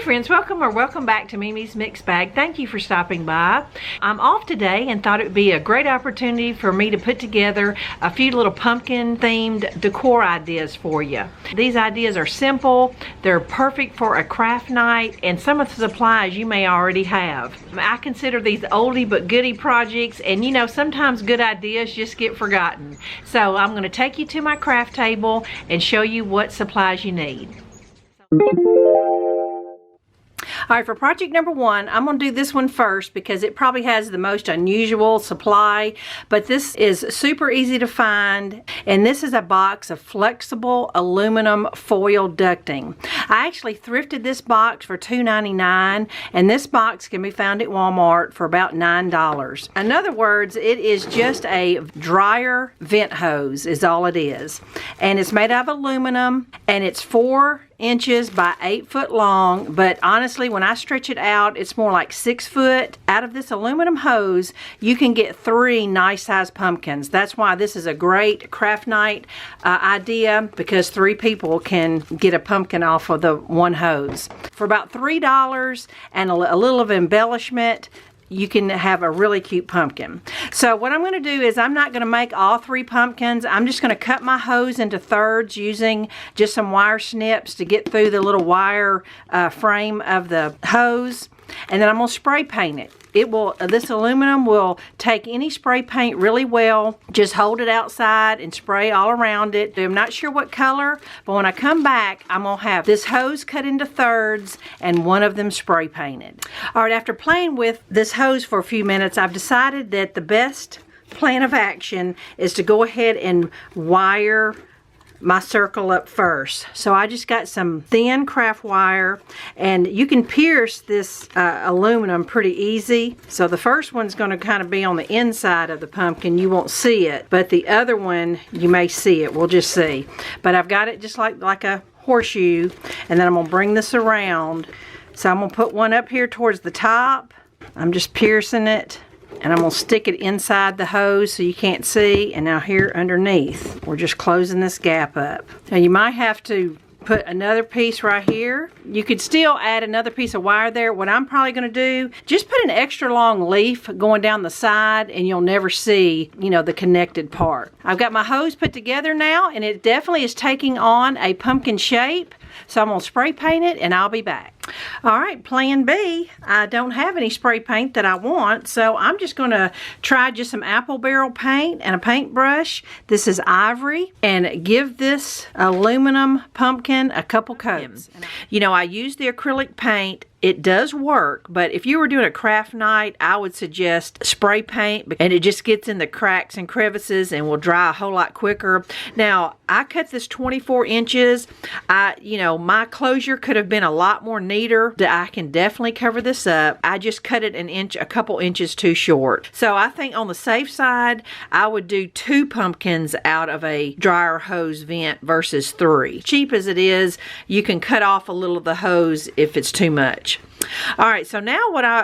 friends, welcome back to Mimi's Mixed Bag. Thank you for stopping by. I'm off today and thought it would be a great opportunity for me to put together a few little pumpkin themed decor ideas for you. These ideas are simple, they're perfect for a craft night, and some of the supplies you may already have. I consider these oldie but goodie projects, and you know, sometimes good ideas just get forgotten. So I'm going to take you to my craft table and show you what supplies you need. All right, for project number one, I'm going to do this one first because it probably has the most unusual supply, but this is super easy to find, and this is a box of flexible aluminum foil ducting. I actually thrifted this box for $2.99, and this box can be found at Walmart for about $9. In other words, it is just a dryer vent hose is all it is, and it's made out of aluminum, and it's 4 inches by 8 foot long, but honestly when I stretch it out it's more like 6 foot. Out of this aluminum hose you can get 3 nice sized pumpkins. That's why this is a great craft night idea, because 3 people can get a pumpkin off of the one hose. For about $3 and a little of embellishment, you can have a really cute pumpkin. So what I'm going to do is I'm not going to make all 3 pumpkins. I'm just going to cut my hose into thirds using just some wire snips to get through the little wire frame of the hose, and then I'm going to spray paint it. This aluminum will take any spray paint really well. Just hold it outside and spray all around it. I'm not sure what color, but when I come back, I'm gonna have this hose cut into thirds and one of them spray painted. All right, after playing with this hose for a few minutes, I've decided that the best plan of action is to go ahead and wire my circle up first. So I just got some thin craft wire, and you can pierce this aluminum pretty easy. So the first one's going to kind of be on the inside of the pumpkin. You won't see it, but the other one you may see it. We'll just see. But I've got it just like a horseshoe, and then I'm going to bring this around. So I'm going to put one up here towards the top. I'm just piercing it, and I'm going to stick it inside the hose so you can't see. And now here underneath, we're just closing this gap up. Now you might have to put another piece right here. You could still add another piece of wire there. What I'm probably going to do, just put an extra long leaf going down the side, and you'll never see, you know, the connected part. I've got my hose put together now, and it definitely is taking on a pumpkin shape. So I'm going to spray paint it, and I'll be back. All right, plan B. I don't have any spray paint that I want, so I'm just going to try just some apple barrel paint and a paintbrush. This is ivory, and give this aluminum pumpkin a couple coats. You know, I use the acrylic paint. It does work, but if you were doing a craft night, I would suggest spray paint, and it just gets in the cracks and crevices and will dry a whole lot quicker. Now, I cut this 24 inches. You know, my closure could have been a lot more neater. I can definitely cover this up. I just cut it a couple inches too short. So I think on the safe side, I would do 2 pumpkins out of a dryer hose vent versus 3. Cheap as it is, you can cut off a little of the hose if it's too much. All right, so now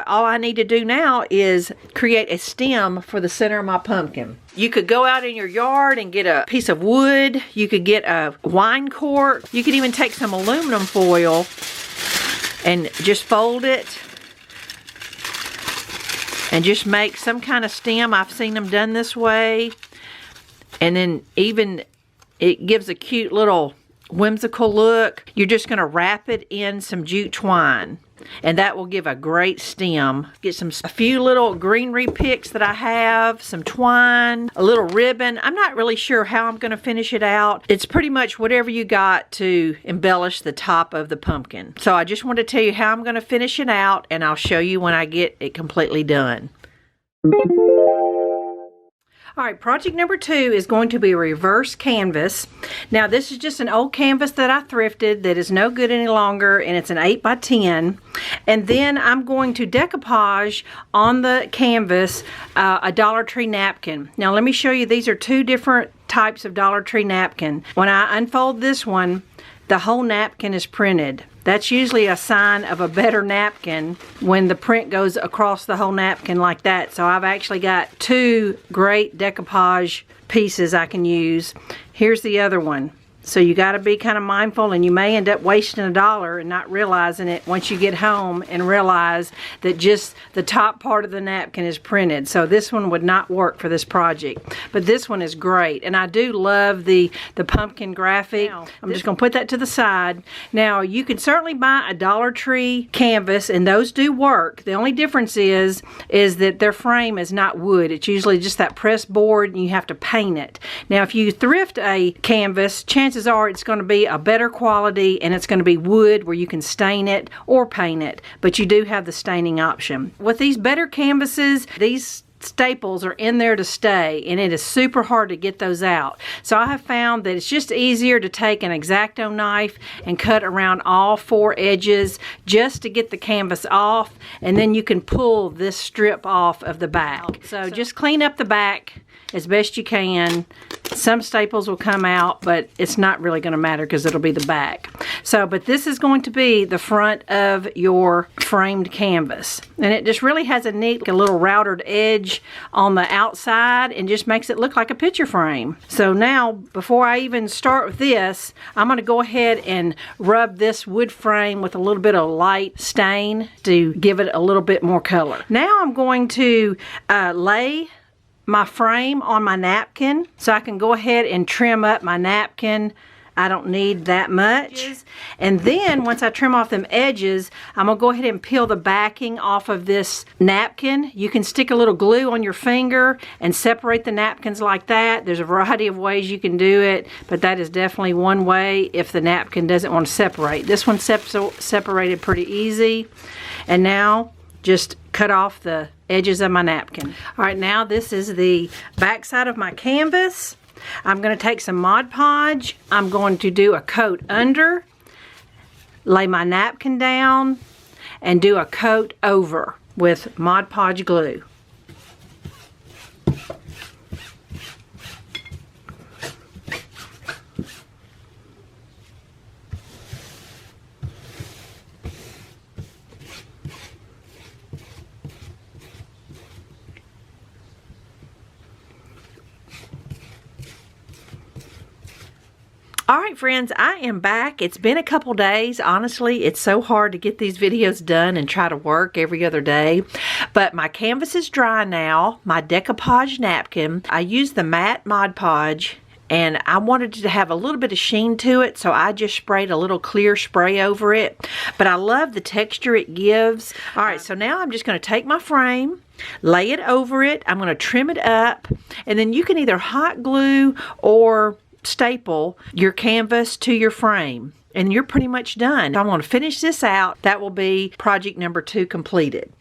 all I need to do now is create a stem for the center of my pumpkin. You could go out in your yard and get a piece of wood. You could get a wine cork. You could even take some aluminum foil and just fold it and just make some kind of stem. I've seen them done this way. And then even it gives a cute little whimsical look. You're just going to wrap it in some jute twine, and that will give a great stem. Get a few little greenery picks that I have, some twine, a little ribbon. I'm not really sure how I'm going to finish it out. It's pretty much whatever you got to embellish the top of the pumpkin. So I just want to tell you how I'm going to finish it out, and I'll show you when I get it completely done. All right, project number 2 is going to be a reverse canvas. Now this is just an old canvas that I thrifted that is no good any longer, and it's an 8 by 10. And then I'm going to decoupage on the canvas a Dollar Tree napkin. Now let me show you, these are 2 different types of Dollar Tree napkin. When I unfold this one, the whole napkin is printed. That's usually a sign of a better napkin when the print goes across the whole napkin like that. So I've actually got 2 great decoupage pieces I can use. Here's the other one. So you got to be kind of mindful, and you may end up wasting $1 and not realizing it once you get home and realize that just the top part of the napkin is printed. So this one would not work for this project. But this one is great, and I do love the pumpkin graphic. Now, I'm just going to put that to the side. Now you can certainly buy a Dollar Tree canvas, and those do work. The only difference is that their frame is not wood. It's usually just that pressed board, and you have to paint it. Now if you thrift a canvas, chances are it's going to be a better quality, and it's going to be wood where you can stain it or paint it, but you do have the staining option. With these better canvases, these staples are in there to stay, and it is super hard to get those out. So I have found that it's just easier to take an X-Acto knife and cut around all 4 edges just to get the canvas off, and then you can pull this strip off of the back. So just clean up the back as best you can. Some staples will come out, but it's not really going to matter because it'll be the back. So, but this is going to be the front of your framed canvas. And it just really has a neat, a little routed edge on the outside, and just makes it look like a picture frame. So now, before I even start with this, I'm going to go ahead and rub this wood frame with a little bit of light stain to give it a little bit more color. Now I'm going to lay my frame on my napkin, so I can go ahead and trim up my napkin. I don't need that much. And then once I trim off them edges, I'm gonna go ahead and peel the backing off of this napkin. You can stick a little glue on your finger and separate the napkins like that. There's a variety of ways you can do it, but that is definitely one way if the napkin doesn't want to separate. This one separated pretty easy. And now just cut off the edges of my napkin. All right, now this is the back side of my canvas. I'm going to take some Mod Podge. I'm going to do a coat under, lay my napkin down, and do a coat over with Mod Podge glue. Alright friends, I am back. It's been a couple days. Honestly, it's so hard to get these videos done and try to work every other day. But my canvas is dry now. My decoupage napkin. I used the matte Mod Podge, and I wanted it to have a little bit of sheen to it, so I just sprayed a little clear spray over it. But I love the texture it gives. Alright, so now I'm just going to take my frame, lay it over it. I'm going to trim it up, and then you can either hot glue or staple your canvas to your frame, and you're pretty much done. I want to finish this out. That will be project number 2 completed.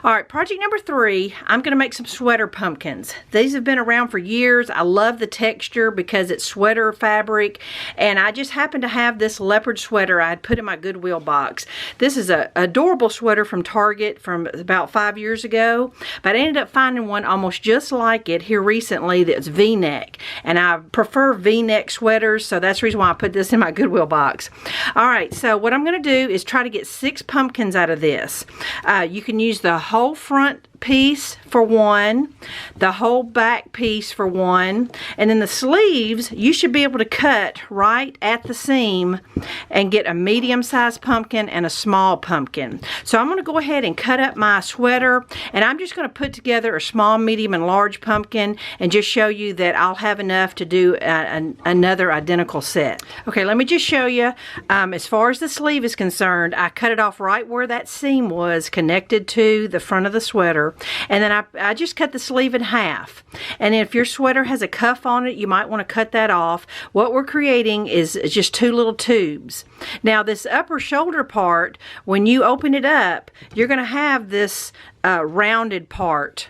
All right, project number 3, I'm going to make some sweater pumpkins. These have been around for years. I love the texture because it's sweater fabric, and I just happen to have this leopard sweater I had put in my Goodwill box. This is an adorable sweater from Target from about 5 years ago, but I ended up finding one almost just like it here recently that's V-neck, and I prefer V-neck sweaters, so that's the reason why I put this in my Goodwill box. All right, so what I'm going to do is try to get 6 pumpkins out of this. You can use the whole front piece for one, the whole back piece for one, and then the sleeves you should be able to cut right at the seam and get a medium-sized pumpkin and a small pumpkin. So I'm going to go ahead and cut up my sweater, and I'm just going to put together a small, medium, and large pumpkin and just show you that I'll have enough to do another identical set. Okay, let me just show you. As far as the sleeve is concerned, I cut it off right where that seam was connected to the front of the sweater, and then I just cut the sleeve in half. And if your sweater has a cuff on it, you might want to cut that off. What we're creating is just 2 little tubes. Now this upper shoulder part, when you open it up, you're going to have this rounded part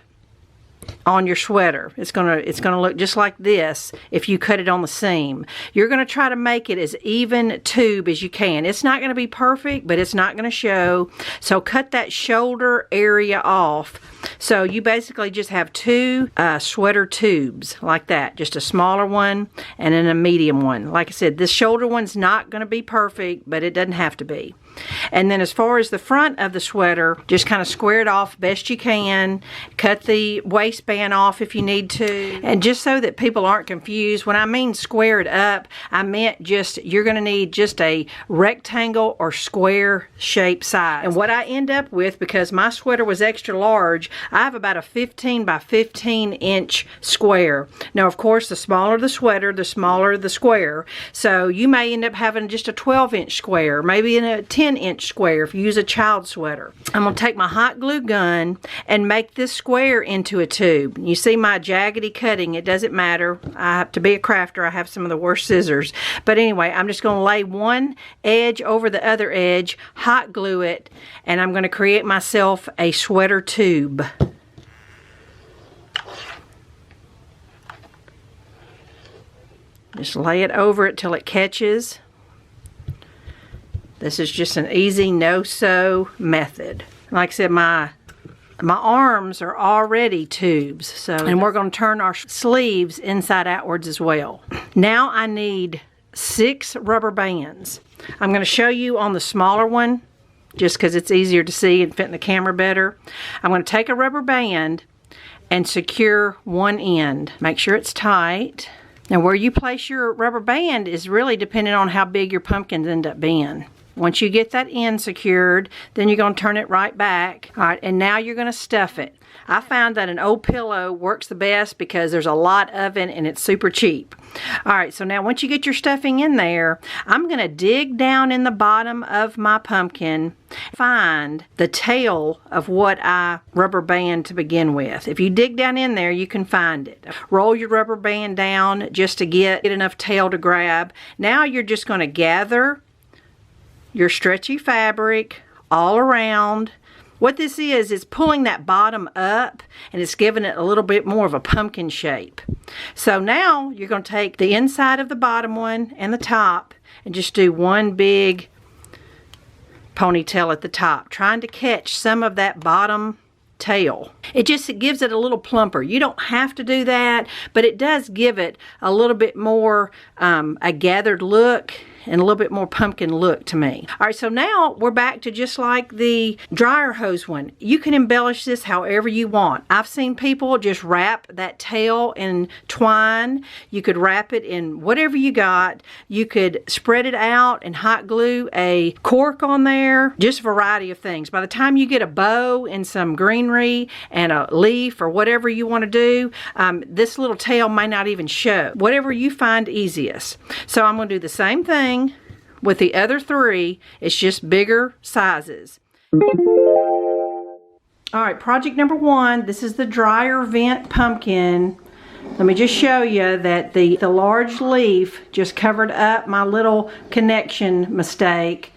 on your sweater. It's gonna look just like this if you cut it on the seam. You're gonna try to make it as even tube as you can. It's not gonna be perfect, but it's not gonna show. So cut that shoulder area off. So you basically just have 2 sweater tubes like that. Just a smaller one and then a medium one. Like I said, this shoulder one's not gonna be perfect, but it doesn't have to be. And then as far as the front of the sweater, just kind of square it off best you can. Cut the waistband off if you need to. And just so that people aren't confused, when I mean square it up, I meant just, you're going to need just a rectangle or square shape size. And what I end up with, because my sweater was extra large, I have about a 15 by 15 inch square. Now, of course, the smaller the sweater, the smaller the square. So you may end up having just a 12-inch square, maybe in a 10-inch square if you use a child sweater. I'm going to take my hot glue gun and make this square into a tube. You see my jaggedy cutting. It doesn't matter. I have to be a crafter. I have some of the worst scissors. But anyway, I'm just going to lay one edge over the other edge, hot glue it, and I'm going to create myself a sweater tube. Just lay it over it till it catches. This is just an easy no-sew method. Like I said, my arms are already tubes, and we're going to turn our sleeves inside outwards as well. Now I need 6 rubber bands. I'm going to show you on the smaller one, just because it's easier to see and fit in the camera better. I'm going to take a rubber band and secure one end. Make sure it's tight. Now where you place your rubber band is really dependent on how big your pumpkins end up being. Once you get that end secured, then you're going to turn it right back. All right, and now you're going to stuff it. I found that an old pillow works the best because there's a lot of it and it's super cheap. All right, so now once you get your stuffing in there, I'm going to dig down in the bottom of my pumpkin, find the tail of what I rubber band to begin with. If you dig down in there, you can find it. Roll your rubber band down just to get enough tail to grab. Now you're just going to gather your stretchy fabric all around. What this is pulling that bottom up, and it's giving it a little bit more of a pumpkin shape. So now you're going to take the inside of the bottom one and the top and just do one big ponytail at the top, trying to catch some of that bottom tail. It gives it a little plumper. You don't have to do that, but it does give it a little bit more a gathered look and a little bit more pumpkin look to me. All right, so now we're back to just like the dryer hose one. You can embellish this however you want. I've seen people just wrap that tail in twine. You could wrap it in whatever you got. You could spread it out and hot glue a cork on there. Just a variety of things. By the time you get a bow and some greenery and a leaf or whatever you want to do, this little tail may not even show. Whatever you find easiest. So I'm going to do the same thing with the other 3. It's just bigger sizes. All right, project number 1. This is the dryer vent pumpkin. Let me just show you that the large leaf just covered up my little connection mistake,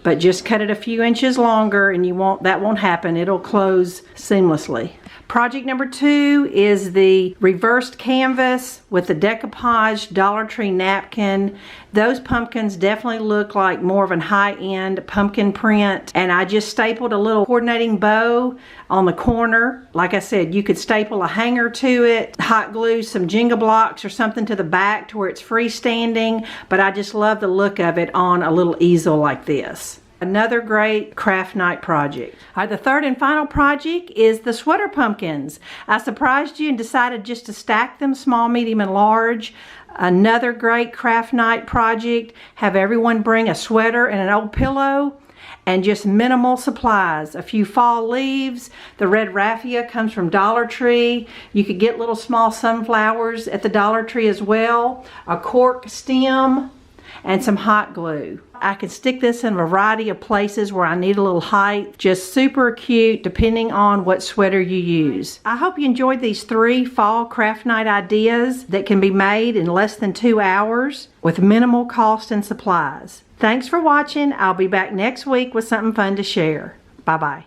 but just cut it a few inches longer and that won't happen. It'll close seamlessly. Project number 2 is the reversed canvas with the decoupage Dollar Tree napkin. Those pumpkins definitely look like more of a high-end pumpkin print, and I just stapled a little coordinating bow on the corner. Like I said, you could staple a hanger to it, hot glue some Jenga blocks or something to the back to where it's freestanding, but I just love the look of it on a little easel like this. Another great craft night project. All right, the third and final project is the sweater pumpkins. I surprised you and decided just to stack them small, medium, and large. Another great craft night project. Have everyone bring a sweater and an old pillow and just minimal supplies. A few fall leaves. The red raffia comes from Dollar Tree. You could get little small sunflowers at the Dollar Tree as well. A cork stem and some hot glue. I can stick this in a variety of places where I need a little height. Just super cute depending on what sweater you use. I hope you enjoyed these 3 fall craft night ideas that can be made in less than 2 hours with minimal cost and supplies. Thanks for watching. I'll be back next week with something fun to share. Bye-bye.